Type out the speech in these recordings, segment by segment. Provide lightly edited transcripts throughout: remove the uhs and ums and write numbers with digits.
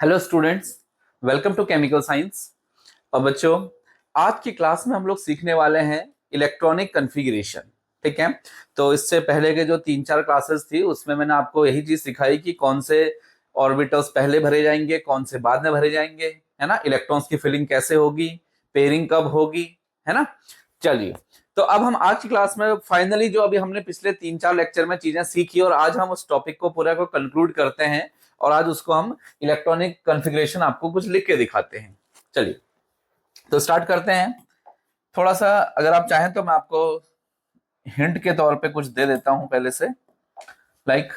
Hello students, welcome to chemical science. और बच्चों, आज की क्लास में हम लोग सीखने वाले हैं इलेक्ट्रॉनिक कॉन्फ़िगरेशन। ठीक है। तो इससे पहले के जो 3-4 क्लासेस थी उसमें मैंने आपको यही चीज सिखाई कि कौन से ऑर्बिटल्स पहले भरे जाएंगे, कौन से बाद में भरे जाएंगे, है ना। इलेक्ट्रॉन्स की फिलिंग कैसे होगी, पेयरिंग कब होगी, है ना। चलिए, तो अब हम आज की क्लास में फाइनली जो अभी हमने पिछले 3-4 लेक्चर में चीजें सीखी और आज हम उस टॉपिक को पूरा को कंक्लूड करते हैं और आज उसको हम इलेक्ट्रॉनिक कॉन्फ़िगरेशन आपको कुछ लिख के दिखाते हैं। चलिए, तो स्टार्ट करते हैं। थोड़ा सा अगर आप चाहें तो मैं आपको हिंट के तौर पे कुछ दे देता हूं पहले से। लाइक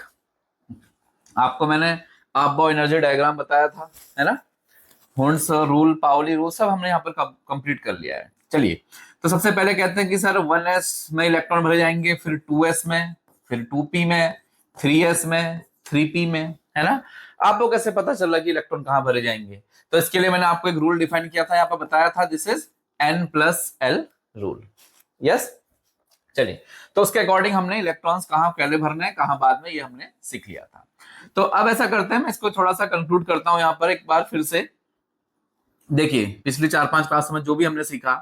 आपको मैंने अब्बाउ एनर्जी डायग्राम बताया था, है ना। हुंड्स रूल, पाउली रूल सब हमने यहाँ पर कंप्लीट कर लिया है। चलिए, तो सबसे पहले कहते हैं कि सर 1s में इलेक्ट्रॉन भरे जाएंगे, फिर 2s में, फिर 2p में, 3s में, 3p में, है ना। आपको कैसे पता चला कि इलेक्ट्रॉन कहाँ भरे जाएंगे? तो इसके लिए मैंने आपको एक रूल डिफाइन किया था, यहाँ पर बताया था, this is n+l rule. Yes. चलिए, तो उसके अकॉर्डिंग हमने इलेक्ट्रॉन्स कहाँ पहले भरना है, कहाँ बाद में, ये हमने सीख लिया था। तो अब ऐसा करते हैं, मैं इसको थोड़ा सा कंक्लूड करता हूं यहाँ पर एक बार फिर से। देखिए, पिछली 4-5 क्लास में जो भी हमने सीखा,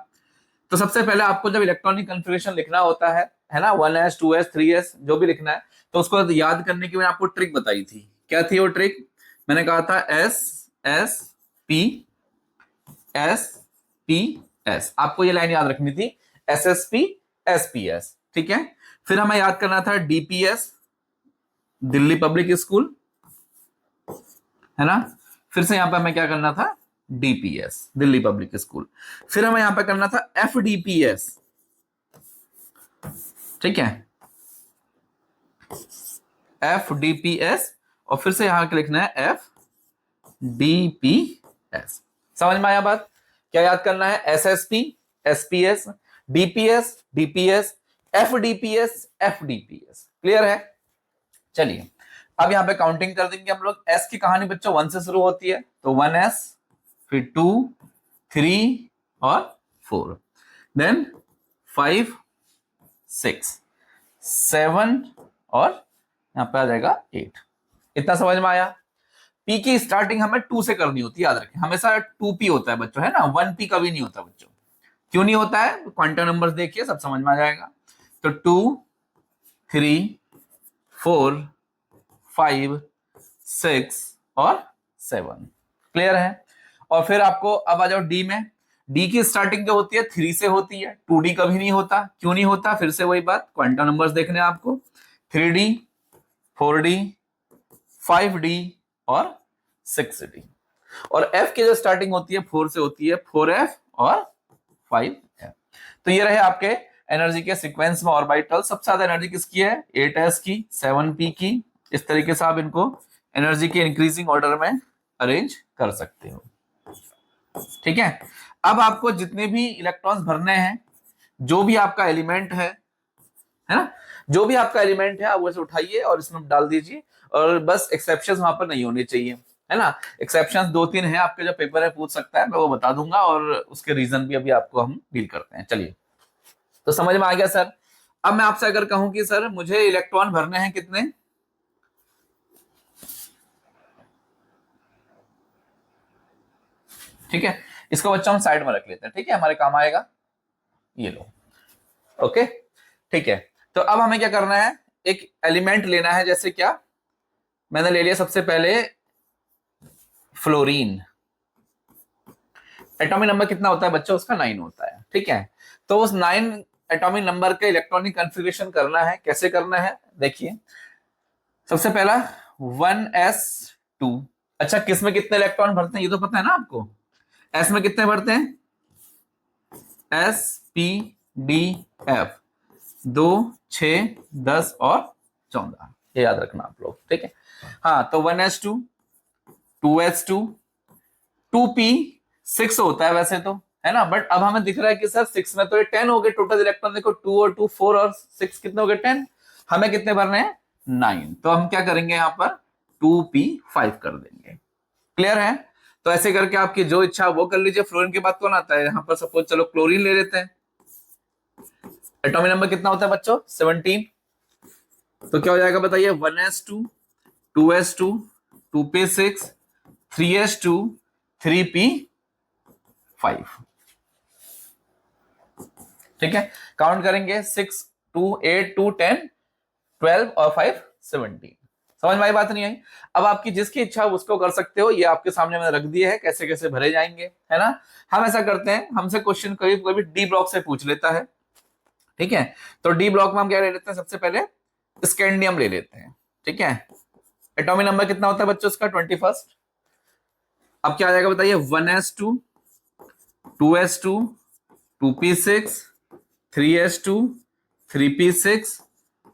तो सबसे पहले आपको जब इलेक्ट्रॉनिक कॉन्फ़िगरेशन लिखना होता है ना, 1s 2s 3s जो भी लिखना है, तो उसको याद करने की मैंने आपको ट्रिक बताई थी। क्या थी वो ट्रिक? मैंने कहा था S S P S P S, आपको ये लाइन याद रखनी थी, S S P S P S. ठीक है। फिर हमें याद करना था डीपीएस, दिल्ली पब्लिक स्कूल, है ना। फिर से यहां पर हमें क्या करना था, डीपीएस, दिल्ली पब्लिक स्कूल। फिर हमें यहां पर करना था एफडीपीएस। ठीक है, एफडीपीएस, और फिर से यहां लिखना है एफ डीपीएस। समझ में आया बात? क्या याद करना है? SSP, SPS, DPS, DPS, FDPS, FDPS. Clear है? चलिए, अब यहां पे काउंटिंग कर देंगे हम लोग। एस की कहानी बच्चों 1 से शुरू होती है, तो 1s, फिर 2, 3 और 4, देन 5, 6, 7 और यहां पे आ जाएगा 8। इतना समझ में आया? पी की स्टार्टिंग हमें 2 से करनी होती है, याद रखें, हमेशा 2p होता है बच्चों, है ना। 1p कभी नहीं होता बच्चों। क्यों नहीं होता है? क्वांटम नंबर्स देखिए, सब समझ में आ जाएगा। तो 2, 3, 4, 5, 6 और 7। क्लियर है? और फिर आपको अब आ जाओ डी में। डी की स्टार्टिंग जो होती है 3 से होती है, 2d कभी नहीं होता। क्यों नहीं होता? फिर से वही बात, क्वांटम नंबर्स देखने हैं आपको, 3d, 4d, 5d और 6d। और एफ की जो स्टार्टिंग होती है 4 से होती है, 4f और 5f। तो ये रहे आपके एनर्जी के सीक्वेंस में ऑर्बिटल। सबसे ज्यादा एनर्जी किसकी है? 8s की, 7p की। इस तरीके से आप इनको एनर्जी के इंक्रीजिंग ऑर्डर में अरेंज कर सकते हो। ठीक है। अब आपको जितने भी इलेक्ट्रॉन्स भरने हैं, जो भी आपका एलिमेंट है ना, जो भी आपका एलिमेंट है आप उसे उठाइए और इसमें डाल दीजिए। और बस एक्सेप्शंस वहां पर नहीं होने चाहिए, है ना। एक्सेप्शंस 2-3 हैं, आपके जो पेपर है पूछ सकता है, मैं वो बता दूंगा और उसके रीजन भी अभी आपको हम डील करते हैं। चलिए, तो समझ में आ गया सर। अब मैं आपसे अगर कहूं कि सर मुझे इलेक्ट्रॉन भरने हैं कितने, ठीक है, इसको बच्चों हम साइड में रख लेते हैं, ठीक है, हमारे काम आएगा। ये लो, ओके, ठीक है। तो अब हमें क्या करना है, एक एलिमेंट लेना है। जैसे क्या, मैंने ले लिया सबसे पहले फ्लोरीन। एटॉमिक नंबर कितना होता है बच्चों? उसका 9 होता है। ठीक है। तो उस 9 एटॉमिक नंबर का इलेक्ट्रॉनिक कॉन्फ़िगरेशन करना है। कैसे करना है देखिए, सबसे पहला 1s2। अच्छा, किस में कितने इलेक्ट्रॉन भरते हैं ये तो पता है ना आपको। एस में कितने भरते हैं? S, P, D, F, 2, 6, 10 और 14, ये याद रखना आप लोग। ठीक है। हाँ, तो 1s2, 2s2, 2p 6 होता है वैसे तो, है ना। बट अब हमें दिख रहा है कि सर 6 में तो ये 10 हो गए टोटल इलेक्ट्रॉन। देखो 2 और 2 4 और 6 कितने हो गए? 10। हमें कितने भरने हैं? 9। तो हम क्या करेंगे यहाँ पर, 2p5 कर देंगे। क्लियर है? तो ऐसे करके आपकी जो इच्छा वो कर लीजिए। फ्लोरीन के बाद कौन आता है यहाँ पर? सपोज चलो क्लोरीन ले लेते हैं। एटॉमिक नंबर कितना होता है बच्चों? 17। तो क्या हो जाएगा बताइए, 1s2, 2s2, 2p6, 3s2 3p5। ठीक है, काउंट करेंगे 6 2 8 2 10 12 और 5 17। समझ में आई बात नहीं आई? अब आपकी जिसकी इच्छा उसको कर सकते हो, ये आपके सामने मैंने रख दिए है कैसे कैसे भरे जाएंगे, है ना। हम ऐसा करते हैं, हमसे क्वेश्चन कभी कभी डी ब्लॉक से पूछ लेता है। ठीक है, तो डी ब्लॉक में हम क्या ले लेते हैं, सबसे पहले स्कैंडियम ले लेते हैं। ठीक है, एटॉमिक नंबर कितना होता है बच्चों उसका 21। अब क्या आ जाएगा बताइए, 1s2 2s2 2p6 3s2 3p6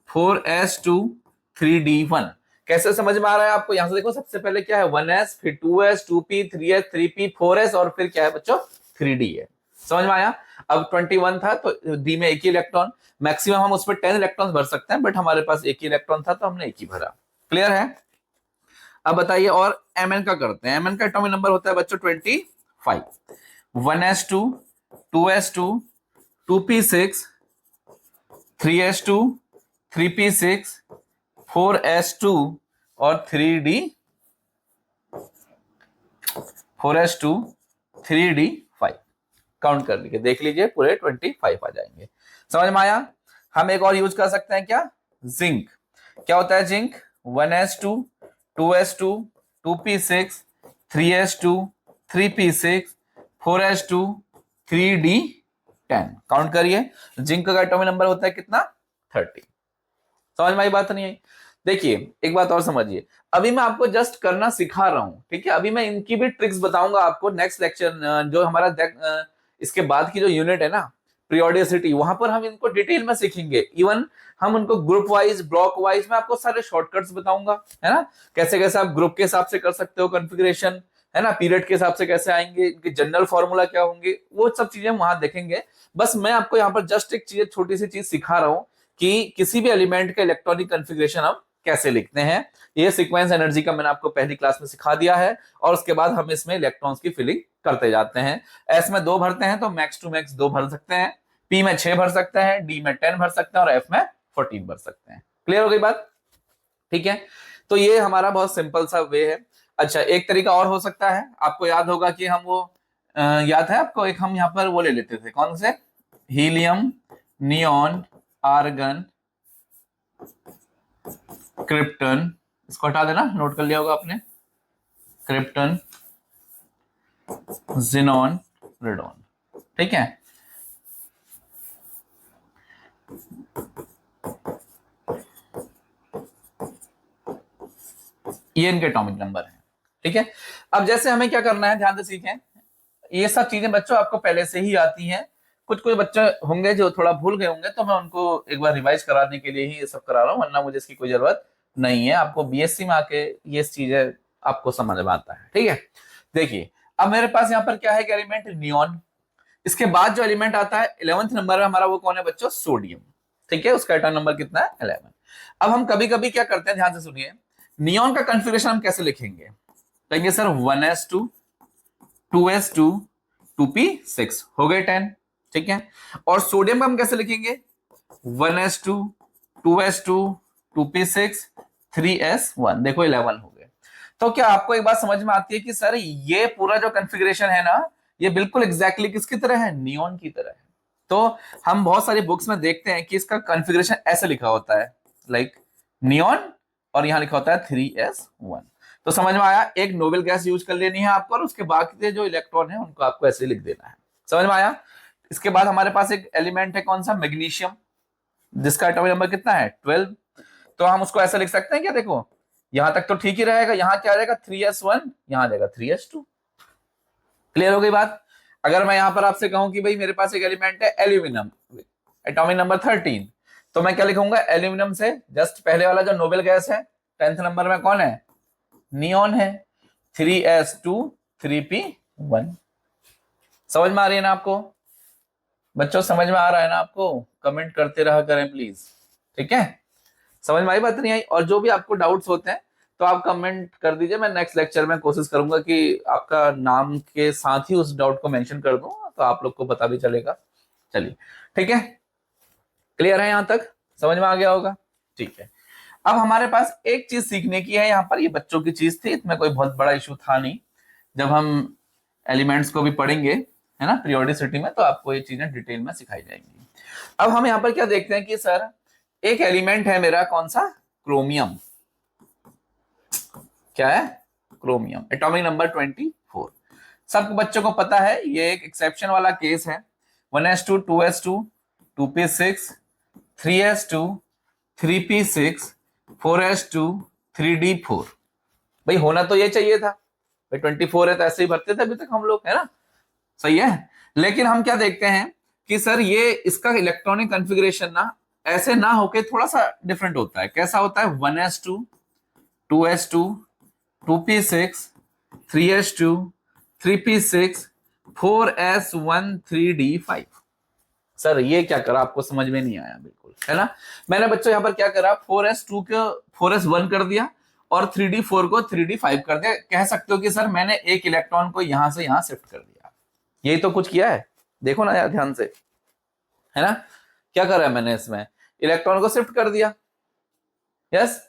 4s2 3d1। कैसे समझ में आ रहा है आपको? यहां से देखो, सबसे पहले क्या है 1s, फिर 2s 2p 3s 3p 4s और फिर क्या है बच्चों 3d है। समझ में आया? अब 21 था तो डी में एक ही इलेक्ट्रॉन, मैक्सिमम हम उस पर 10 इलेक्ट्रॉन भर सकते हैं, बट हमारे पास एक ही इलेक्ट्रॉन था तो हमने एक ही भरा। क्लियर है? अब बताइए, और mn का करते हैं। mn का एटॉमिक नंबर होता है बच्चों 25। 1s2 2s2 2p6 3s2 3p6 4s2 और 4s2 3d5। काउंट कर लीजिए, देख लीजिए पूरे 25 आ जाएंगे। समझ में आया? हम एक और यूज कर सकते हैं, क्या, जिंक। क्या होता है zinc? 1s2 2s2 2p6 3s2 3p6 4s2 3d10। Count करिए, जिंक का एटॉमिक नंबर होता है कितना 30। समझ में आई बात नहीं आई? देखिए एक बात और समझिए, अभी मैं आपको जस्ट करना सिखा रहा हूं। ठीक है, अभी मैं इनकी भी ट्रिक्स बताऊंगा आपको नेक्स्ट लेक्चर, जो हमारा इसके बाद की जो यूनिट है ना पीरियोडिसिटी, वहां पर हम इनको डिटेल में सीखेंगे। इवन हम उनको ग्रुप वाइज ब्लॉक वाइज मैं आपको सारे शॉर्टकट्स बताऊंगा, है ना। कैसे कैसे आप ग्रुप के हिसाब से कर सकते हो कॉन्फ़िगरेशन, है ना, पीरियड के हिसाब से कैसे आएंगे, इनके जनरल फॉर्मूला क्या होंगे, वो सब चीजें हम वहां देखेंगे। बस मैं आपको यहाँ पर जस्ट एक चीज, छोटी सी चीज सिखा रहा हूँ कि किसी भी एलिमेंट का इलेक्ट्रॉनिक कॉन्फ़िगरेशन हम कैसे लिखते हैं। ये सीक्वेंस एनर्जी का मैंने आपको पहली क्लास में सिखा दिया है, और उसके बाद हम इसमें इलेक्ट्रॉन्स की फिलिंग करते जाते हैं। एस में 2 भरते हैं तो मैक्स टू मैक्स 2 भर सकते हैं, पी में 6 भर सकते हैं, डी में 10 भर सकते हैं और एफ में 14 भर सकते हैं। क्लियर हो गई बात? ठीक है, तो ये हमारा बहुत सिंपल सा वे है। अच्छा, एक तरीका और हो सकता है, आपको याद होगा कि हम वो याद है आपको, एक हम यहाँ पर वो ले लेते थे, कौन से, हीलियम नियॉन आर्गन क्रिप्टन, इसको हटा देना, नोट कर लिया होगा आपने, क्रिप्टन जिनॉन रेडॉन। ठीक है, ये इनके एटॉमिक नंबर है। ठीक है, अब जैसे हमें क्या करना है, ध्यान से सीखें। ये सब चीजें बच्चों आपको पहले से ही आती हैं, कुछ कुछ बच्चे होंगे जो थोड़ा भूल गए होंगे, तो मैं उनको एक बार रिवाइज कराने के लिए ही ये सब करा रहा हूँ, वरना मुझे इसकी कोई जरूरत नहीं है। आपको बीएससी में आके ये चीजें आपको समझ में आता है। ठीक है, देखिए अब मेरे पास यहाँ पर क्या है, एलिमेंट नियॉन। इसके बाद जो एलिमेंट आता है 11th नंबर में हमारा, वो कौन है बच्चों, सोडियम। ठीक है, उसका एटॉमिक नंबर कितना है 11। अब हम कभी कभी क्या करते हैं, ध्यान से सुनिए, नियॉन का कॉन्फ़िगरेशन हम कैसे लिखेंगे, कहेंगे सर 1s2 2s2 2p6 हो गए 10। ठीक है, और सोडियम का हम कैसे लिखेंगे, 1s2 2s2 2p6 3s1, देखो 11 हो गए। तो क्या आपको एक बात समझ में आती है कि सर ये पूरा जो कॉन्फ़िगरेशन है ना, ये बिल्कुल एग्जैक्टली किसकी तरह है, नियॉन की तरह है। तो हम बहुत सारी बुक्स में देखते हैं कि इसका कॉन्फ़िगरेशन ऐसे लिखा होता है, लाइक नियॉन, और यहां लिखा होता है 3s1। तो समझ में आया, एक नोबेल गैस यूज कर लेनी है आपको, और उसके बाकी जो इलेक्ट्रॉन है उनको आपको ऐसे लिख देना है। समझ में आया? इसके बाद हमारे पास एक एलिमेंट है, कौन सा, मैग्नीशियम, जिसका एटॉमिक नंबर कितना है 12। तो हम उसको ऐसा लिख सकते हैं क्या, देखो यहां तक तो ठीक ही रहेगा, यहां क्या आ जाएगा 3s1, यहां आ जाएगा 3s2। क्लियर हो गई बात? अगर मैं यहां पर आपसे कहूं कि भाई मेरे पास एक एलिमेंट है एल्यूमिनियम, एटॉमिक नंबर 13, तो मैं क्या लिखूंगा, एल्यूमिनियम से जस्ट पहले वाला जो नोबेल गैस है 10th नंबर में कौन है, नियॉन है, 3s2 3p1। समझ में आ रही है ना आपको बच्चों, समझ में आ रहा है ना आपको? कमेंट करते रहा करें प्लीज। ठीक है, समझ में आई बात नहीं आई? और जो भी आपको डाउट्स होते हैं तो आप कमेंट कर दीजिए, मैं नेक्स्ट लेक्चर में कोशिश करूंगा कि आपका नाम के साथ ही उस डाउट को मेंशन कर दूं, तो आप लोग को पता भी चलेगा। चलिए, ठीक है, क्लियर है यहां तक, समझ में आ गया होगा? ठीक है, अब हमारे पास एक चीज सीखने की है यहाँ पर, ये बच्चों की चीज थी, इसमें कोई बहुत बड़ा इशू था नहीं। जब हम एलिमेंट्स को भी पढ़ेंगे, है ना, पीरियोडिसिटी में, तो आपको ये चीजें डिटेल में सिखाई जाएंगी। अब हम यहाँ पर क्या देखते हैं कि सर एक एलिमेंट है मेरा, कौन सा, क्रोमियम। क्या है, क्रोमियम, एटॉमिक नंबर 24। सब बच्चों को पता है ये एक एक्सेप्शन वाला केस है। 1s2 2s2 2p6 3s2 3p6 4s2 3d4। भाई होना तो ये चाहिए था, भाई 24 है तो ऐसे ही भरते थे अभी तक हम लोग, है ना, सही है। लेकिन हम क्या देखते हैं कि सर ये इसका इलेक्ट्रॉनिक कॉन्फ़िगरेशन ना ऐसे ना होके थोड़ा सा डिफरेंट होता है। कैसा होता है, 1s2 2s2 2p6 3s2 3p6 4s1 3d5। Sir ये क्या करा, आपको समझ में नहीं आया बिल्कुल, है ना। मैंने बच्चों यहाँ पर क्या करा, 4s2 को 4s1 कर दिया और 3d4 को 3d5 कर दिया। कह सकते हो कि सर मैंने एक इलेक्ट्रॉन को यहां से यहां शिफ्ट कर दिया। यही तो कुछ किया है, देखो ना यार ध्यान से, है ना। क्या करा है मैंने, इसमें इलेक्ट्रॉन को शिफ्ट कर दिया। यस,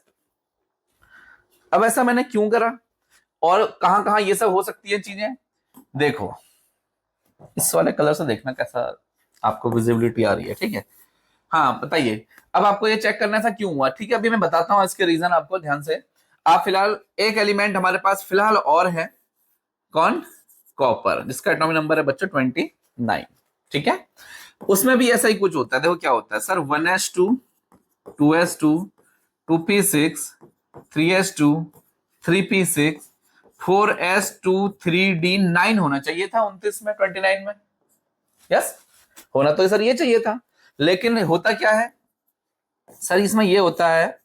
अब ऐसा मैंने क्यों करा और कहां कहां ये सब हो सकती है चीजें, देखो इस वाले कलर से देखना कैसा आपको विजिबिलिटी आ रही है, ठीक है। हाँ बताइए, अब आपको ये चेक करना था क्यों हुआ, ठीक है, अभी मैं बताता हूँ इसके रीजन आपको, ध्यान से। आप फिलहाल एक एलिमेंट हमारे पास फिलहाल और है, कौन, कॉपर, जिसका एटॉमिक नंबर है बच्चों 29, ठीक है। उसमें भी ऐसा ही कुछ होता है। देखो क्या होता है sir, 1s2 2s2 2p6 3s2 3p6 4s2 3d9 होना चाहिए था 29 में, 29 में। यस, होना तो सर ये चाहिए था, लेकिन होता क्या है सर, इसमें ये होता है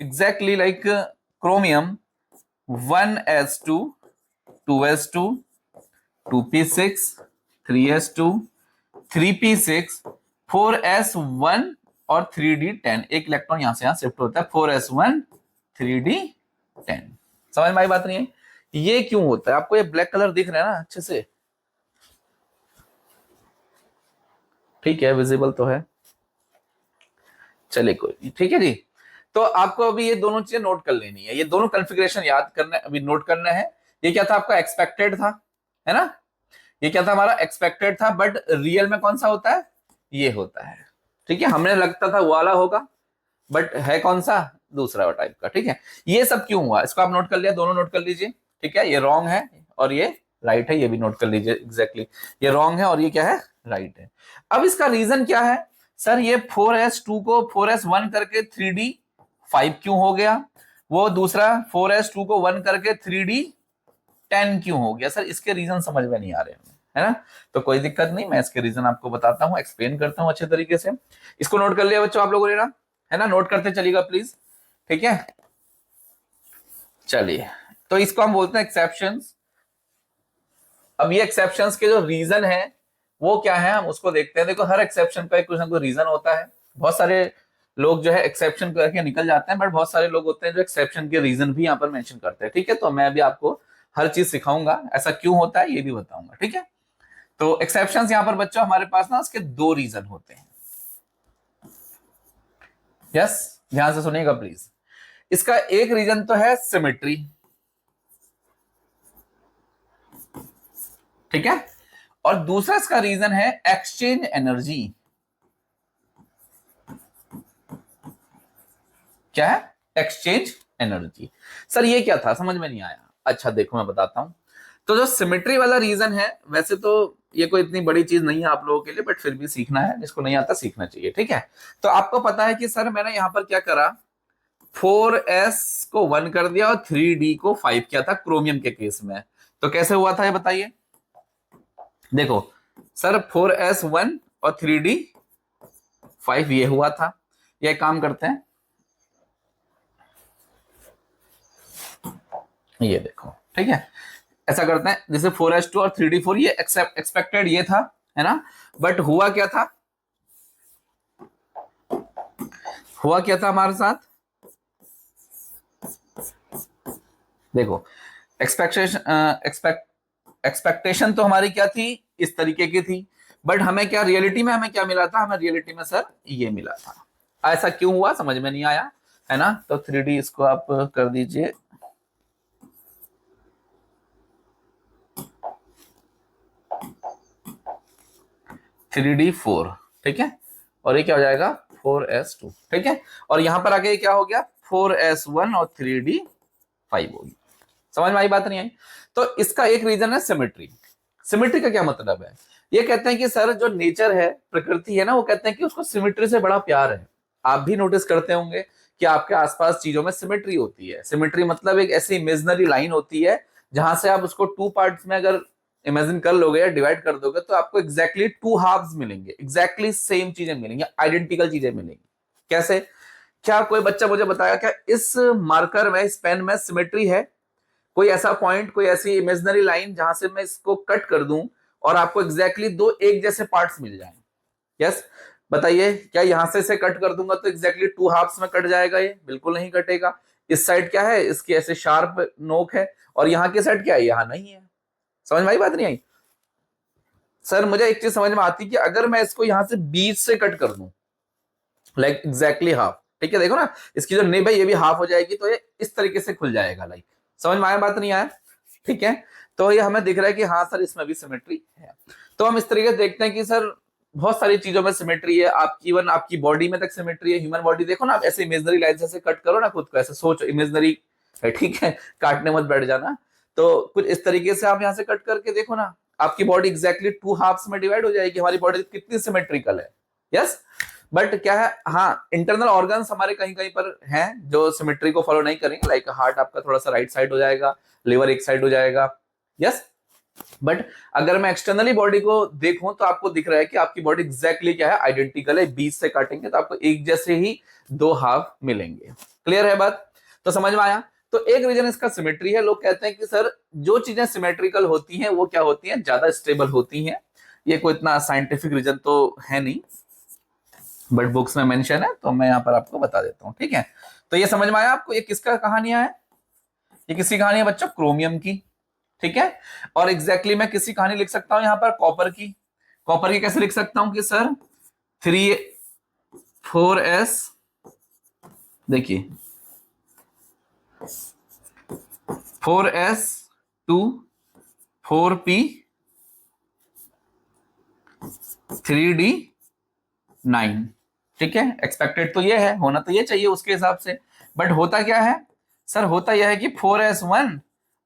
exactly like chromium 1s2 2s2 2p6 3s2 3p6 4s1 और 3d10। एक इलेक्ट्रॉन यहां से यहां शिफ्ट होता है, 4s1 3d10। समझ में आई बात नहीं है, ये क्यों होता है। आपको ये ब्लैक कलर दिख रहा है ना अच्छे से, ठीक है, विजिबल तो है, चलिए कोई नहीं, ठीक है जी। तो आपको अभी ये दोनों चीजें नोट कर लेनी है, ये दोनों कॉन्फ़िगरेशन याद करना, अभी नोट करना है। ये क्या था आपका, एक्सपेक्टेड था, है ना, ये क्या था हमारा, एक्सपेक्टेड था, बट रियल में कौन सा होता है, ये होता है, ठीक है। हमने लगता था वो वाला होगा, बट है कौन सा, दूसरा टाइप का, ठीक है। ये सब क्यों हुआ, इसको आप नोट कर लिया, दोनों नोट कर लीजिए, ठीक है। ये रॉन्ग है और ये राइट है, ये भी नोट कर लीजिए एग्जैक्टली। ये रॉन्ग है और ये क्या है, राइट है। अब इसका रीजन क्या है सर, ये 4s2 को 4s1 करके 3d5 क्यों हो गया, वो दूसरा 4s2 को 1 करके 3d10 क्यों हो गया, सर इसके रीजन समझ में नहीं आ रहे हैं, है ना। तो कोई दिक्कत नहीं, मैं इसके रीजन आपको बताता हूँ, एक्सप्लेन करता हूँ अच्छे तरीके से। इसको नोट कर लिया बच्चों आप लोगों ने ना, है ना, नोट करते चलिएगा प्लीज, ठीक है। चलिए, तो इसको हम बोलते हैं एक्सेप्शंस। अब ये एक्सेप्शंस के जो रीजन है वो क्या है, हम उसको देखते हैं। देखो हर एक्सेप्शन का एक कुछ ना कुछ रीजन होता है। बहुत सारे लोग जो है एक्सेप्शन करके निकल जाते हैं, बट बहुत सारे लोग होते हैं जो एक्सेप्शन के रीजन भी यहाँ पर मेंशन करते हैं, ठीक है। तो मैं अभी आपको हर चीज सिखाऊंगा, ऐसा क्यों होता है ये भी बताऊंगा, ठीक है। तो एक्सेप्शंस यहाँ पर बच्चों हमारे पास ना उसके दो रीजन होते हैं। यस, ध्यान से सुनिएगा प्लीज। इसका एक रीजन तो है सिमेट्री, ठीक है, और दूसरा इसका रीजन है एक्सचेंज एनर्जी। क्या है, एक्सचेंज एनर्जी। सर ये क्या था, समझ में नहीं आया। अच्छा देखो मैं बताता हूं। तो जो सिमेट्री वाला रीजन है, वैसे तो ये कोई इतनी बड़ी चीज नहीं है आप लोगों के लिए, बट फिर भी सीखना है, जिसको नहीं आता सीखना चाहिए, ठीक है। तो आपको पता है कि सर मैंने यहां पर क्या करा, 4s को 1 कर दिया और 3d को 5 किया था क्रोमियम के केस में। तो कैसे हुआ था ये बताइए। देखो सर 4s1 और 3d5 ये हुआ था। ये काम करते हैं, ये देखो, ठीक है, ऐसा करते हैं, जैसे 4s2 और 3d4 ये एक्सपेक्टेड ये था, है ना। बट हुआ क्या था, हुआ क्या था हमारे साथ, देखो एक्सपेक्टेशन तो हमारी क्या थी, इस तरीके की थी, बट हमें क्या रियलिटी में, हमें क्या मिला था, हमें रियलिटी में सर ये मिला था। ऐसा क्यों हुआ समझ में नहीं आया, है ना। तो 3d इसको आप कर दीजिए, 3D4, ठीक है, और ये क्या हो जाएगा 4s2, ठीक है, और यहां पर आके क्या हो गया 4s1 और 3D5 होगी। समझ में आई बात नहीं आई? तो इसका एक रीजन है सिमेट्री। सिमेट्री का क्या मतलब है? ये कहते हैं कि सर जो नेचर है, प्रकृति है ना, वो कहते हैं कि उसको सिमेट्री से बड़ा प्यार है। आप भी नोटिस करते होंगे कि आपके आसपास चीजों में सिमेट्री होती है। सिमेट्री मतलब एक ऐसी इमेजिनरी लाइन होती है जहां से आप उसको टू पार्ट्स में अगर इमेजिन कर लोगे या डिवाइड कर दोगे तो आपको एग्जैक्टली टू हाफ्स मिलेंगे, एग्जैक्टली सेम चीजें मिलेंगी, आइडेंटिकल चीजें मिलेंगी। कैसे? क्या कोई बच्चा मुझे बताया क्या इस मार्कर में, इस पेन में सिमेट्री है? कोई ऐसा पॉइंट, कोई ऐसी इमेजिनरी लाइन जहां से मैं इसको कट कर दूं और आपको एग्जैक्टली दो एक जैसे पार्ट्स मिल जाएं? यस, बताइए, क्या यहां से इसे कट कर दूंगा तो एग्जैक्टली टू हाफ्स में कट जाएगा? ये बिल्कुल नहीं कटेगा। इस साइड क्या है, इसकी ऐसे शार्प नोक है, और यहाँ की साइड क्या है, यहाँ नहीं है। समझ में आई बात नहीं आई? सर मुझे एक चीज समझ में आती कि अगर मैं इसको यहां से बीच से कट कर दूं, लाइक एग्जैक्टली हाफ, ठीक है, देखो ना इसकी जो निब है ये भी हाफ हो जाएगी, तो ये इस तरीके से खुल जाएगा। लाइक समझ में आया बात नहीं आया? ठीक है, तो ये हमें दिख रहा है कि हाँ सर इसमें भी सिमेट्री है। तो हम इस तरीके से देखते हैं कि सर बहुत सारी चीजों में सिमेट्री है। आपकी इवन आपकी बॉडी में तक सिमेट्री है। ह्यूमन बॉडी देखो ना, आप ऐसे इमेजिनरी लाइन से कट करो ना खुद को, ऐसे सोचो इमेजिनरी है, ठीक है, काटने मत बैठ जाना। तो कुछ इस तरीके से आप यहाँ से कट करके देखो ना, आपकी बॉडी एग्जैक्टली टू हाफ्स में डिवाइड हो जाएगी। हमारी बॉडी कितनी सिमेट्रिकल है। यस, बट क्या है, हाँ इंटरनल ऑर्गन्स हमारे कहीं कहीं पर हैं जो सिमेट्री को फॉलो नहीं करेंगे। लाइक हार्ट आपका थोड़ा सा राइट साइड हो जाएगा, लिवर एक साइड हो जाएगा। यस, बट अगर मैं एक्सटर्नली बॉडी को देखूं तो आपको दिख रहा है कि आपकी बॉडी एग्जैक्टली क्या है, आइडेंटिकल है। बीच से काटेंगे तो आपको एक जैसे ही दो हाफ मिलेंगे। क्लियर है बात? तो समझ में आया? तो एक रीजन इसका सिमेट्री है। लोग कहते हैं कि सर जो चीजें सिमेट्रिकल होती हैं वो क्या होती हैं, ज्यादा स्टेबल होती हैं। ये कोई इतना साइंटिफिक रीजन तो है नहीं, बट बुक्स में मेंशन है तो मैं यहाँ पर आपको बता देता हूँ। ठीक है, तो ये समझ में आया आपको? ये किसका कहानियां है? ये किसी कहानी है बच्चों, क्रोमियम की। ठीक है, और एग्जैक्टली मैं किसी कहानी लिख सकता हूं यहाँ पर कॉपर की। कॉपर की कैसे लिख सकता हूं कि सर 4s, देखिए 4s2 4p 3d9। ठीक है, एक्सपेक्टेड तो ये है, होना तो ये चाहिए उसके हिसाब से, बट होता क्या है सर? होता यह है कि 4s1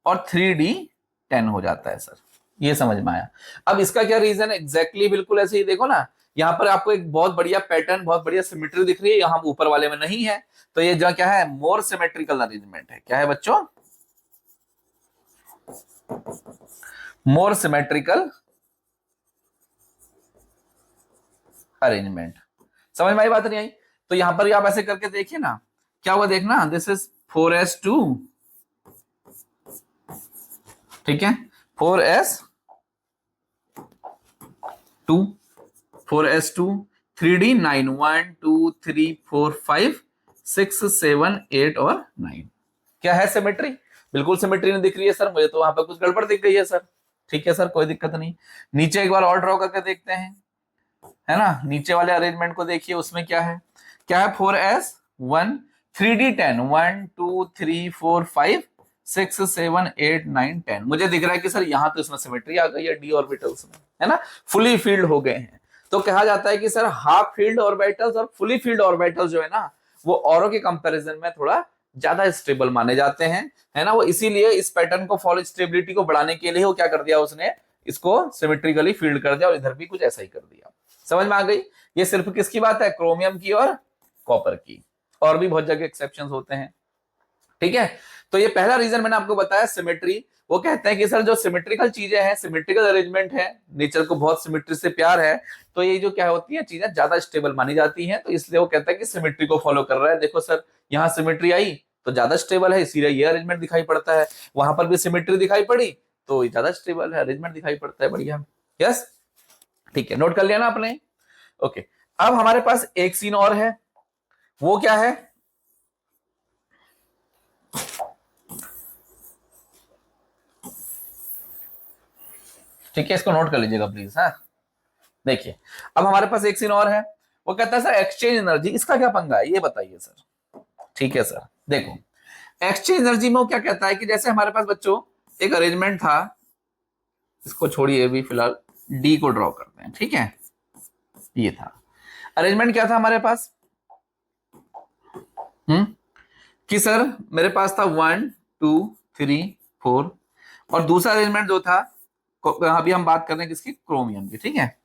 और 3d10 हो जाता है सर। ये समझ में आया? अब इसका क्या रीजन है? एग्जैक्टली बिल्कुल ऐसे ही देखो ना, यहाँ पर आपको एक बहुत बढ़िया पैटर्न, बहुत बढ़िया सिमेट्री दिख रही है, यहाँ ऊपर वाले में नहीं है। तो ये जो क्या है, मोर सिमेट्रिकल अरेंजमेंट है। क्या है बच्चों? मोर सिमेट्रिकल अरेंजमेंट। समझ में आई बात नहीं आई? तो यहां पर आप ऐसे करके देखिए ना, क्या हुआ देखना, दिस इज 4s2, ठीक है, 4s2 4s2 3d9 1 2 3 4 5 6 7 8 और 9। क्या है सिमेट्री? बिल्कुल सिमेट्री नहीं दिख रही है सर, मुझे तो वहां पर कुछ गड़बड़ दिख गई है सर। ठीक है सर, कोई दिक्कत नहीं। नीचे एक बार और ड्रॉ करके देखते हैं, है ना। नीचे वाले अरेंजमेंट को देखिए, उसमें क्या है? क्या है? 4s1 3d10 1 2 3 4 5 6 7 8 9 10। मुझे दिख रहा है कि सर यहाँ तो इसमें सिमेट्री आ गई है डी ऑर्बिटल्स में, है ना, फुली फील्ड हो गए हैं। तो कहा जाता है कि सर हाफ फील्ड ऑर्बिटल्स और फुली फील्ड ऑर्बिटल्स जो है ना, वो औरों के कंपैरिजन में थोड़ा ज्यादा स्टेबल माने जाते हैं, है ना। वो इसीलिए इस पैटर्न को फॉलो, स्टेबिलिटी को बढ़ाने के लिए वो क्या कर दिया उसने, इसको सिमेट्रिकली फील्ड कर दिया, और इधर भी कुछ ऐसा ही कर दिया। समझ में आ गई? ये सिर्फ किसकी बात है? क्रोमियम की और कॉपर की। और भी बहुत जगह एक्सेप्शंस होते हैं। ठीक है, तो ये पहला रीजन मैंने आपको बताया, सिमेट्री। वो कहते हैं कि सर जो सिमेट्रिकल चीजें हैं, सिमेट्रिकल अरेंजमेंट है, नेचर को बहुत सिमेट्री से प्यार है, तो ये जो क्या होती है चीजें ज्यादा स्टेबल मानी जाती हैं, तो इसलिए वो कहता है कि सिमेट्री को फॉलो कर रहा है। देखो सर, यहाँ सिमेट्री आई तो ज्यादा स्टेबल है, इसीलिए ये अरेंजमेंट दिखाई पड़ता है। वहां पर भी सिमेट्री दिखाई पड़ी तो ज्यादा स्टेबल है, अरेंजमेंट दिखाई पड़ता है। बढ़िया, यस, ठीक है, नोट कर लिया ना आपने? ओके, अब हमारे पास एक सीन और है, वो क्या है? ठीक है, इसको नोट कर लीजिएगा प्लीज। हाँ, देखिए, अब हमारे पास एक सीन और है, वो कहता है सर एक्सचेंज एनर्जी, इसका क्या पंगा है ये बताइए सर। ठीक है सर, देखो एक्सचेंज एनर्जी में वो क्या कहता है कि जैसे हमारे पास बच्चों एक अरेंजमेंट था, इसको छोड़िए अभी फिलहाल, डी को ड्रॉ करते हैं। ठीक है, ये था अरेंजमेंट। क्या था हमारे पास? कि सर मेरे पास था 1 2 3 4, और दूसरा अरेंजमेंट जो था, अभी हम बात कर रहे हैं किसकी? क्रोमियम की, ठीक है।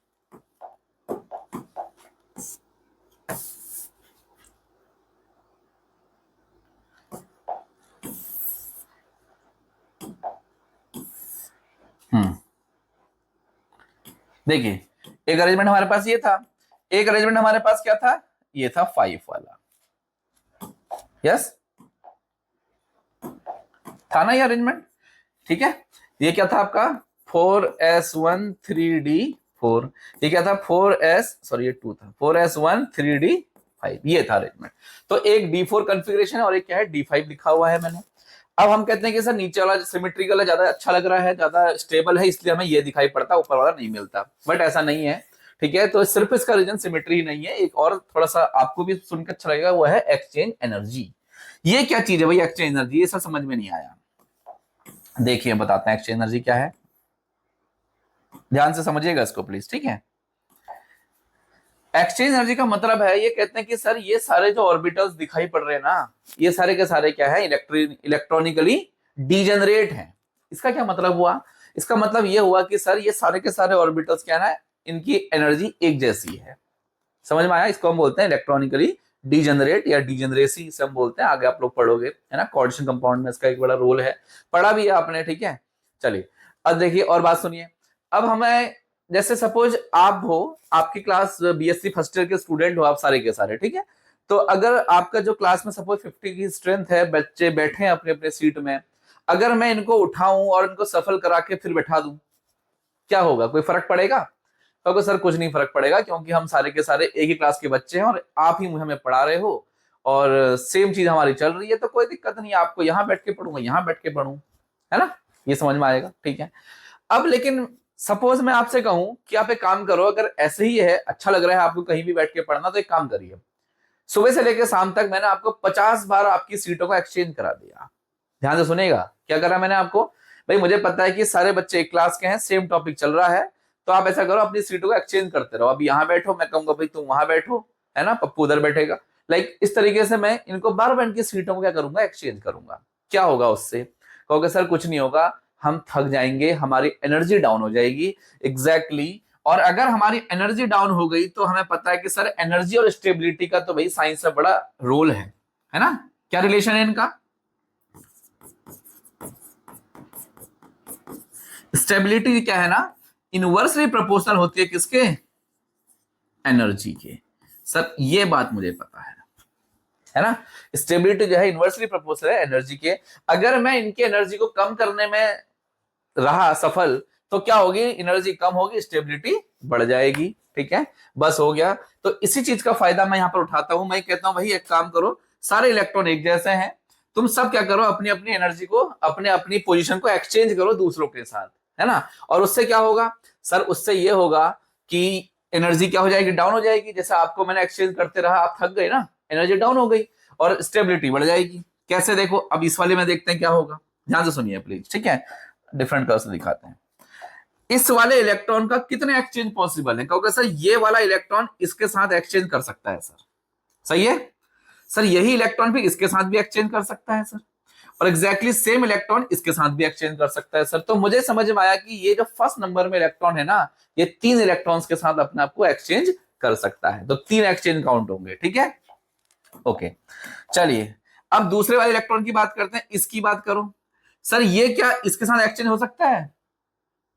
देखिए, एक अरेंजमेंट हमारे पास ये था, एक अरेंजमेंट हमारे पास क्या था? ये था 5 वाला। यस, था ना ये अरेंजमेंट? ठीक है। ये क्या था आपका? 4s1 3d4। ये क्या था? 4s, सॉरी ये 2 था, 4s1 3d5। ये था अरेंजमेंट। तो एक d4 कॉन्फ़िगरेशन है और एक क्या है? d5 लिखा हुआ है मैंने। अब हम कहते हैं कि सर नीचे वाला सिमेट्रिकल है, ज्यादा अच्छा लग रहा है, ज्यादा स्टेबल है, इसलिए हमें ये दिखाई पड़ता, ऊपर वाला नहीं मिलता। बट ऐसा नहीं है, ठीक है। तो सिर्फ इसका रीजन सिमेट्री ही नहीं है, एक और थोड़ा सा आपको भी सुनकर अच्छा लगेगा, वो है एक्सचेंज एनर्जी। ये क्या चीज है भाई एक्सचेंज एनर्जी? ये सब समझ में नहीं आया। देखिए बताते हैं एक्सचेंज एनर्जी क्या है, ध्यान से समझिएगा इसको प्लीज, ठीक है। एक्सचेंज एनर्जी का मतलब है, ये कहते हैं कि सर ये सारे जो ऑर्बिटल्स दिखाई पड़ रहे हैं ना, ये सारे के सारे क्या है? इलेक्ट्रॉनिकली डीजेनरेट हैं। इसका क्या मतलब हुआ? इसका मतलब ये हुआ कि सर ये सारे के सारे ऑर्बिटल्स क्या है, इनकी एनर्जी एक जैसी है। समझ में आया? इसको हम बोलते हैं इलेक्ट्रॉनिकली डीजेनरेट या डीजेनरेसी, इसे हम बोलते हैं। आगे आप लोग पढ़ोगे, है ना, कोऑर्डिनेशन कंपाउंड में इसका एक बड़ा रोल है, पढ़ा भी है आपने, ठीक है। चलिए अब देखिए और बात सुनिए। अब हमें, जैसे सपोज आप हो, आपकी क्लास बीएससी फर्स्ट ईयर के स्टूडेंट हो आप सारे के सारे, ठीक है। तो अगर आपका जो क्लास में सपोज 50 की स्ट्रेंथ है, बच्चे बैठे हैं अपने अपने सीट में, अगर मैं इनको उठाऊं और इनको सफल करा के फिर बैठा दूं, क्या होगा? कोई फर्क पड़ेगा? तो सर कुछ नहीं फर्क पड़ेगा, क्योंकि हम सारे के सारे एक ही क्लास के बच्चे हैं और आप ही हमें पढ़ा रहे हो और सेम चीज हमारी चल रही है, तो कोई दिक्कत नहीं, आपको यहाँ बैठ के पढ़ूंगा, यहाँ बैठ के पढ़ूं, है ना। ये समझ में आएगा, ठीक है। अब लेकिन सपोज मैं आपसे कहूं कि आप एक काम करो, अगर ऐसे ही है, अच्छा लग रहा है आपको कहीं भी बैठ के पढ़ना, तो एक काम करिए, सुबह से लेकर शाम तक मैंने आपको 50 बार आपकी सीटों को एक्सचेंज करा दिया। ध्यान से सुनेगा, क्या करा मैंने आपको? भाई मुझे पता है कि सारे बच्चे एक क्लास के हैं, सेम टॉपिक चल रहा है, तो आप ऐसा करो अपनी सीटों को एक्सचेंज करते रहो। अभी यहाँ बैठो, मैं कहूंगा भाई तुम वहां बैठो, है ना, पप्पू उधर बैठेगा। लाइक इस तरीके से मैं इनको बार बार इनकी सीटों को क्या करूंगा? एक्सचेंज करूंगा। क्या होगा उससे? कहोगे सर कुछ नहीं होगा, हम थक जाएंगे, हमारी एनर्जी डाउन हो जाएगी। एग्जैक्टली। और अगर हमारी एनर्जी डाउन हो गई तो हमें पता है कि सर एनर्जी और स्टेबिलिटी का तो भाई साइंस में बड़ा रोल है ना। क्या रिलेशन है इनका? स्टेबिलिटी क्या है ना, इनवर्सली प्रोपोर्शनल होती है किसके? एनर्जी के। सर ये बात मुझे पता है ना। स्टेबिलिटी जो है इनवर्सली प्रोपोर्शनल है एनर्जी के। अगर मैं इनके एनर्जी को कम करने में रहा सफल, तो क्या होगी? एनर्जी कम होगी, स्टेबिलिटी बढ़ जाएगी, ठीक है। बस हो गया। तो इसी चीज का फायदा मैं यहां पर उठाता हूं। मैं कहता हूं भाई एक काम करो, सारे इलेक्ट्रॉन एक जैसे हैं, तुम सब क्या करो, अपनी अपनी एनर्जी को, अपने अपनी पोजीशन को एक्सचेंज करो दूसरों के साथ, है ना। और उससे क्या होगा सर? उससे ये होगा कि एनर्जी क्या हो जाएगी? डाउन हो जाएगी। जैसे आपको मैंने एक्सचेंज करते रहा, आप थक गए ना, एनर्जी डाउन हो गई, और स्टेबिलिटी बढ़ जाएगी। कैसे? देखो अब इस वाले में देखते हैं क्या होगा, ध्यान से सुनिए प्लीज, ठीक है। डिफरेंट कलर से दिखाते हैं। इस वाले इलेक्ट्रॉन का कितने एक्सचेंज पॉसिबल है? क्योंकि सर ये वाला इलेक्ट्रॉन इसके साथ एक्सचेंज कर सकता है सर, सही है। सर यही इलेक्ट्रॉन भी इसके साथ भी एक्सचेंज कर सकता है सर, और एग्जैक्टली सेम इलेक्ट्रॉन इसके साथ भी एक्सचेंज कर सकता है सर। तो मुझे समझ में आया कि ये जो फर्स्ट नंबर में इलेक्ट्रॉन है ना, ये 3 इलेक्ट्रॉन्स के साथ अपने आप को एक्सचेंज कर सकता है, तो 3 एक्सचेंज काउंट होंगे, ठीक है। ओके, चलिए अब दूसरे वाले इलेक्ट्रॉन की बात करते हैं। इसकी बात करो, सर ये क्या इसके साथ एक्सचेंज हो सकता है?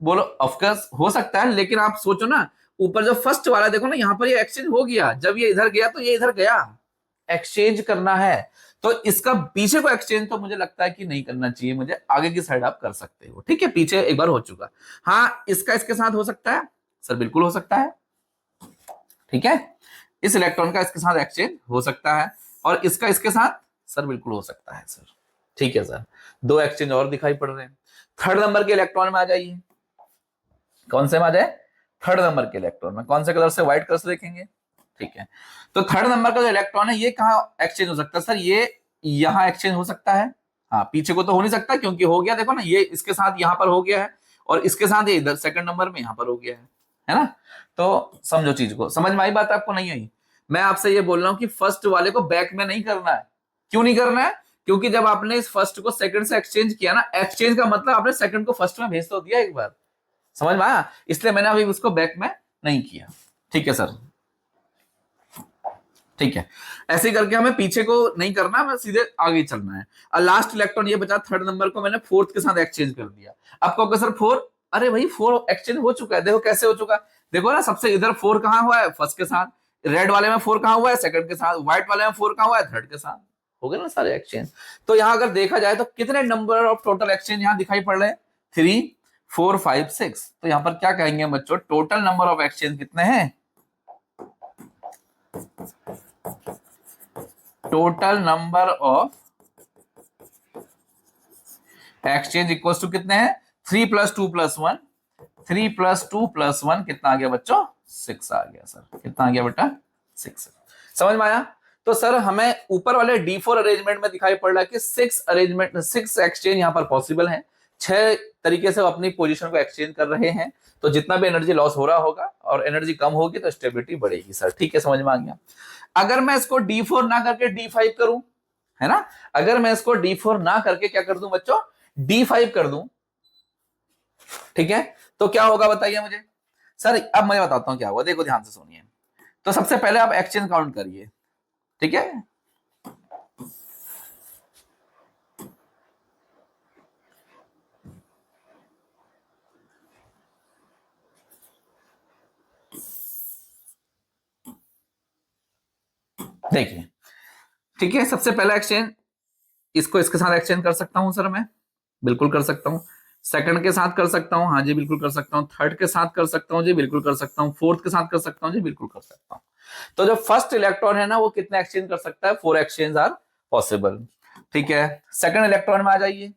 बोलो ऑफकोर्स हो सकता है, लेकिन आप सोचो ना, ऊपर जो फर्स्ट वाला देखो ना, यहां पर ये एक्सचेंज हो गया, जब ये इधर गया तो ये इधर गया, एक्सचेंज करना है। तो इसका पीछे को एक्सचेंज तो मुझे लगता है कि नहीं करना चाहिए, मुझे आगे की साइड आप कर सकते हो, ठीक है, पीछे एक बार हो चुका। हाँ, इसका इसके साथ हो सकता है सर, बिल्कुल हो सकता है, ठीक है। इस इलेक्ट्रॉन का इसके साथ एक्सचेंज हो सकता है, और इसका इसके साथ सर बिल्कुल हो सकता है सर, ठीक है सर। 2 एक्सचेंज और दिखाई पड़ रहे हैं। थर्ड नंबर के इलेक्ट्रॉन में आ जाइए। कौन से में आ जाए? थर्ड नंबर के इलेक्ट्रॉन में। कौन से कलर से? व्हाइट कलर से देखेंगे, ठीक है। तो थर्ड नंबर का जो इलेक्ट्रॉन है, ये कहाँ एक्सचेंज हो सकता है सर? ये यहां एक्सचेंज हो सकता है। हाँ, पीछे को तो हो नहीं सकता, क्योंकि हो गया, देखो ना, ये इसके साथ यहां पर हो गया है, और इसके साथ ये इधर सेकंड नंबर में यहां पर हो गया है। है ना। तो समझो चीज को, समझ में आई बात आपको नहीं आई? मैं आपसे ये बोल रहा हूं कि फर्स्ट वाले को बैक में नहीं करना है। क्यों नहीं करना है? क्योंकि जब आपने इस फर्स्ट को सेकंड से एक्सचेंज किया ना, एक्सचेंज का मतलब आपने सेकंड को फर्स्ट में भेज तो दिया एक बार, समझ में आया? इसलिए मैंने अभी उसको बैक में नहीं किया। ठीक है सर, ठीक है। ऐसे ही करके हमें पीछे को नहीं करना, हमें सीधे आगे चलना है। और लास्ट इलेक्ट्रॉन ये बचा, थर्ड नंबर को मैंने फोर्थ के साथ एक्सचेंज कर दिया। अब कहोगे सर फोर, अरे भाई फोर एक्सचेंज हो चुका है। देखो कैसे हो चुका, देखो ना, सबसे इधर फोर कहां हुआ है? फर्स्ट के साथ। रेड वाले में फोर कहां हुआ है? सेकंड के साथ। व्हाइट वाले में फोर कहां हुआ है? थर्ड के साथ। हो गए ना सारे एक्सचेंज। तो यहां अगर देखा जाए तो कितने नंबर ऑफ टोटल एक्सचेंज यहां दिखाई पड़ रहे हैं? 3 4 5 6। तो यहां पर क्या कहेंगे बच्चों, टोटल नंबर ऑफ एक्सचेंज कितने हैं? Total number of exchange equal to कितने हैं? 3 + 2 + 1। 3 + 2 + 1 कितना आ गया बच्चों? 6 आ गया सर। कितना आ गया बेटा? 6। समझ में आया? तो सर हमें ऊपर वाले D4 अरेंजमेंट में दिखाई पड़ रहा है कि 6 एक्सचेंज यहां पर पॉसिबल है। 6 तरीके से वो अपनी पोजीशन को एक्सचेंज कर रहे हैं। तो जितना भी एनर्जी लॉस हो रहा होगा और एनर्जी कम होगी तो स्टेबिलिटी बढ़ेगी सर। ठीक है, समझ में आ गया। अगर मैं इसको D4 ना करके D5 करूं, है ना, अगर मैं इसको D4 ना करके क्या कर दूं बच्चों? D5 कर दूं, ठीक है, तो क्या होगा बताइए मुझे। सर अब मैं बताता हूं क्या होगा, देखो ध्यान से सुनिए। तो सबसे पहले आप एक्सचेंज काउंट करिए, ठीक है। देखिए, ठीक है, सबसे पहला एक्सचेंज, इसको इसके साथ एक्सचेंज कर सकता हूं सर मैं, बिल्कुल कर सकता हूं। सेकंड के साथ कर सकता हूं, हाँ जी बिल्कुल कर सकता हूं। थर्ड के साथ कर सकता हूं जी, बिल्कुल कर सकता हूं। फोर्थ के साथ कर सकता हूं जी, बिल्कुल कर सकता हूं। तो जो फर्स्ट इलेक्ट्रॉन है ना, वो कितने एक्सचेंज कर सकता है? 4 एक्सचेंज आर पॉसिबल। ठीक है, सेकंड इलेक्ट्रॉन में आ जाइए।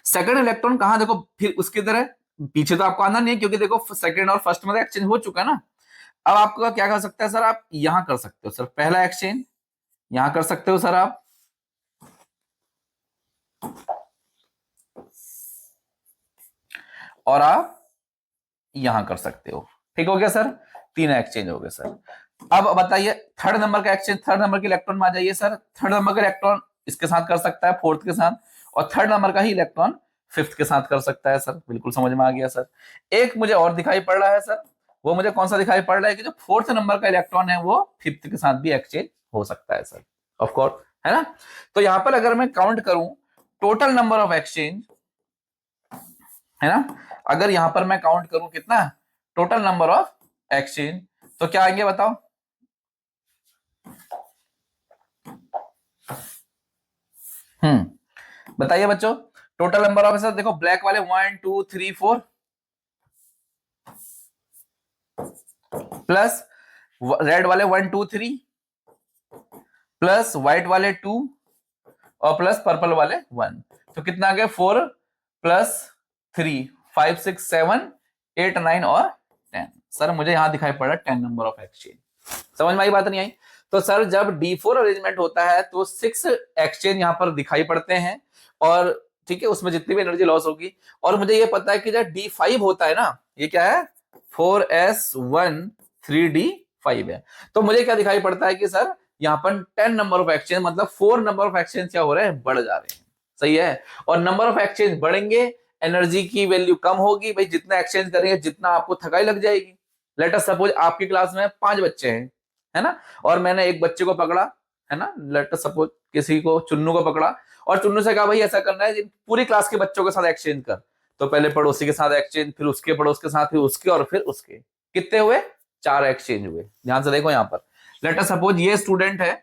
सेकंड इलेक्ट्रॉन कहां, देखो फिर उसकी तरह पीछे तो आपको आना नहीं है, क्योंकि देखो सेकंड और फर्स्ट में एक्सचेंज हो चुका है ना। अब आपको क्या कर सकता है सर, आप यहां कर सकते हो सर, पहला एक्सचेंज यहां कर सकते हो सर आप, और आप यहां कर सकते हो। ठीक हो गया सर, 3 एक्सचेंज हो गए सर। अब बताइए थर्ड नंबर का एक्सचेंज, थर्ड नंबर के इलेक्ट्रॉन में आ जाइए सर। थर्ड नंबर का इलेक्ट्रॉन इसके साथ कर सकता है, फोर्थ के साथ, और थर्ड नंबर का ही इलेक्ट्रॉन फिफ्थ के साथ कर सकता है सर। बिल्कुल समझ में आ गया सर। एक मुझे और दिखाई पड़ रहा है सर, वो मुझे कौन सा दिखाई पड़ रहा है कि जो फोर्थ नंबर का इलेक्ट्रॉन है वो फिफ्थ के साथ भी एक्सचेंज हो सकता है सर, ऑफ कोर्स, है ना। तो यहां पर अगर मैं काउंट करूं टोटल नंबर ऑफ एक्सचेंज, है ना, अगर यहां पर मैं काउंट करूं कितना टोटल नंबर ऑफ एक्सचेंज, तो क्या आएंगे बताओ। बताइए बच्चों, टोटल नंबर ऑफ, सर देखो ब्लैक वाले 1 2 3 4 प्लस रेड वाले 1 2 3 प्लस व्हाइट वाले 2 और प्लस पर्पल वाले 1। तो कितना आ गया? 4 + 3 5 6 7 8 9 और 10। सर मुझे यहां दिखाई पड़ रहा है 10 नंबर ऑफ एक्सचेंज। समझ में आई बात नहीं आई? तो सर जब D4 अरेंजमेंट होता है तो 6 एक्सचेंज यहां पर दिखाई पड़ते हैं, और ठीक है, उसमें जितनी भी एनर्जी लॉस होगी। और मुझे ये पता है कि जब D5 होता है ना, ये क्या है? 4s1 3d5 है। तो मुझे क्या दिखाई पड़ता है कि सर यहाँ पर 10 नंबर ऑफ एक्सचेंज, मतलब 4 नंबर ऑफ एक्सचेंज क्या हो रहे हैं? बढ़ जा रहे हैं। सही है। और नंबर ऑफ एक्सचेंज बढ़ेंगे, एनर्जी की वैल्यू कम होगी। भाई जितना एक्सचेंज करेंगे जितना आपको थकाई लग जाएगी। लेट अस सपोज आपकी क्लास में 5 बच्चे हैं, है ना, और मैंने एक बच्चे को पकड़ा, है ना, लेट अस सपोज किसी को, चुन्नू को पकड़ा, और चुन्नू से कहा भाई ऐसा करना है पूरी क्लास के बच्चों के साथ एक्सचेंज कर। तो पहले पड़ोसी के साथ एक्सचेंज, फिर उसके पड़ोस के साथ, फिर उसके, और फिर उसके। कितने हुए? 4 एक्सचेंज हुए। ध्यान से देखो यहाँ पर, लेट अस सपोज ये स्टूडेंट है,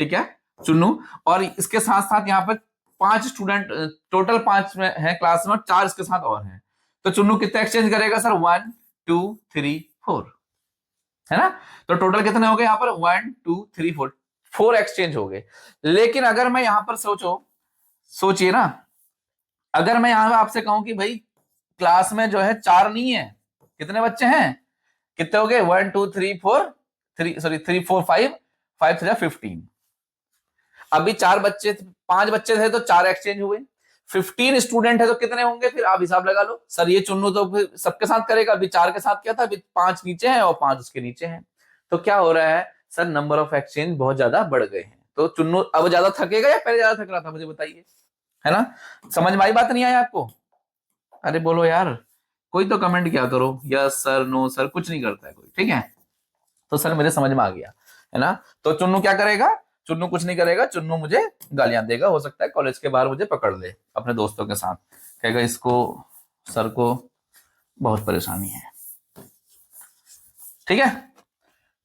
ठीक है, चुन्नू, और इसके साथ साथ यहाँ पर 5 स्टूडेंट, टोटल 5 में है क्लास में, और 4 इसके साथ और हैं। तो चुन्नू कितने एक्सचेंज करेगा सर? 1 2 3 4, है ना। तो टोटल कितने हो गए यहाँ पर? 1 2 3 4, 4 एक्सचेंज हो गए। लेकिन अगर मैं यहां पर सोचिए ना, अगर मैं यहां आपसे कहूं कि भाई क्लास में जो है 4 नहीं है, कितने बच्चे हैं? कितने हो गए? 1 2 3 4 3, सॉरी 3 4 5 5 3 15। अभी 4 बच्चे, 5 बच्चे थे तो 4 एक्सचेंज हुए। 15 स्टूडेंट है तो कितने होंगे, फिर आप हिसाब लगा लो। सर ये चुन्नू तो फिर सबके साथ करेगा, अभी 4 के साथ किया था, अभी 5 नीचे हैं और 5 उसके नीचे हैं। तो क्या हो रहा है सर, नंबर ऑफ एक्सचेंज बहुत ज्यादा बढ़ गए हैं। तो चुन्नू अब ज्यादा थकेगा या पहले ज्यादा थक रहा था, मुझे बताइए, है ना। समझ में आई बात, नहीं आई आपको? अरे बोलो यार, कोई तो कमेंट क्या करो, यस सर, नो सर, कुछ नहीं करता है कोई, ठीक है। तो सर मुझे समझ में आ गया, है ना। तो चुन्नू क्या करेगा, चुन्नू कुछ नहीं करेगा, चुन्नू मुझे गालियां देगा, हो सकता है कॉलेज के बाहर मुझे पकड़ ले अपने दोस्तों के साथ, कहेगा इसको सर को बहुत परेशानी है, ठीक है।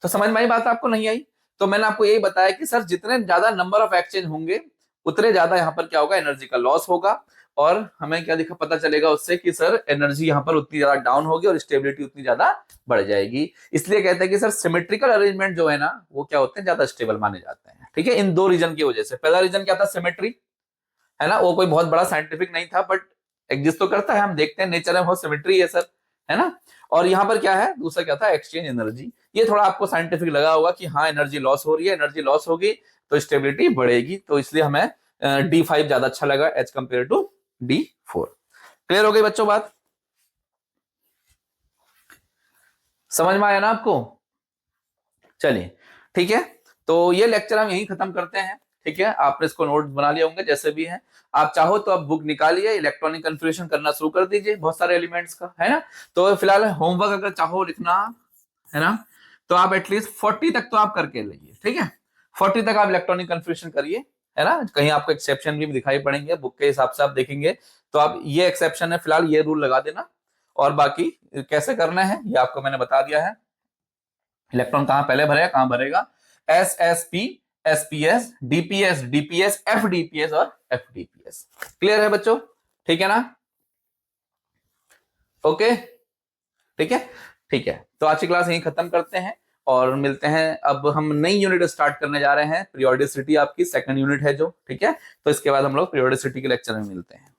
तो समझ में आई बात, आपको नहीं आई? तो मैंने आपको यही बताया कि सर जितने ज्यादा नंबर ऑफ एक्सचेंज होंगे उतने ज्यादा यहाँ पर क्या होगा, एनर्जी का लॉस होगा। और हमें क्या दिखा पता चलेगा उससे कि सर एनर्जी यहाँ पर उतनी ज्यादा डाउन होगी और स्टेबिलिटी उतनी ज्यादा बढ़ जाएगी। इसलिए कहते हैं कि सर सिमेट्रिकल अरेंजमेंट जो है ना, वो क्या होते हैं, ज्यादा स्टेबल माने जाते हैं, ठीक है, इन 2 रीजन की वजह से। पहला रीजन क्या था, सिमेट्री, है ना, वो कोई बहुत बड़ा साइंटिफिक नहीं था, बट एग्जिस्ट तो करता है, हम देखते हैं नेचर में बहुत सिमेट्री है सर, है ना। और यहाँ पर क्या है, दूसरा क्या था, एक्सचेंज एनर्जी। ये थोड़ा आपको साइंटिफिक लगा होगा कि हाँ एनर्जी लॉस हो रही है, एनर्जी लॉस होगी तो स्टेबिलिटी बढ़ेगी, तो इसलिए हमें D5 ज्यादा अच्छा लगा as compare to D4। Clear हो गई बच्चों बात? समझ में आया ना आपको? चलिए ठीक है, तो ये लेक्चर हम यहीं खत्म करते हैं, ठीक है। आपने इसको नोट बना लिए होंगे जैसे भी है। आप चाहो तो अब बुक निकालिए, इलेक्ट्रॉनिक कन्फिगरेशन करना शुरू कर दीजिए बहुत सारे एलिमेंट्स का, है ना। तो फिलहाल होमवर्क अगर चाहो लिखना, है ना, तो आप एटलीस्ट 40 तक तो आप करके लाइए, ठीक है। 40 तक आप इलेक्ट्रॉनिक कन्फिगरेशन करिए, है ना। कहीं आपको एक्सेप्शन भी दिखाई पड़ेंगे बुक के हिसाब से आप देखेंगे, तो आप ये एक्सेप्शन है फिलहाल ये रूल लगा देना। और बाकी कैसे करना है ये आपको मैंने बता दिया है। इलेक्ट्रॉन कहां पहले भरेगा, कहां भरेगा, SSP, SPS, DPS, DPS, FDPS और FDPS। क्लियर है बच्चों? ठीक है ना? ओके, ठीक है, ठीक है। तो आज की क्लास यहीं खत्म करते हैं और मिलते हैं। अब हम नई यूनिट स्टार्ट करने जा रहे हैं, पीरियोडिसिटी आपकी सेकंड यूनिट है जो, ठीक है। तो इसके बाद हम लोग पीरियोडिसिटी के लेक्चर में मिलते हैं।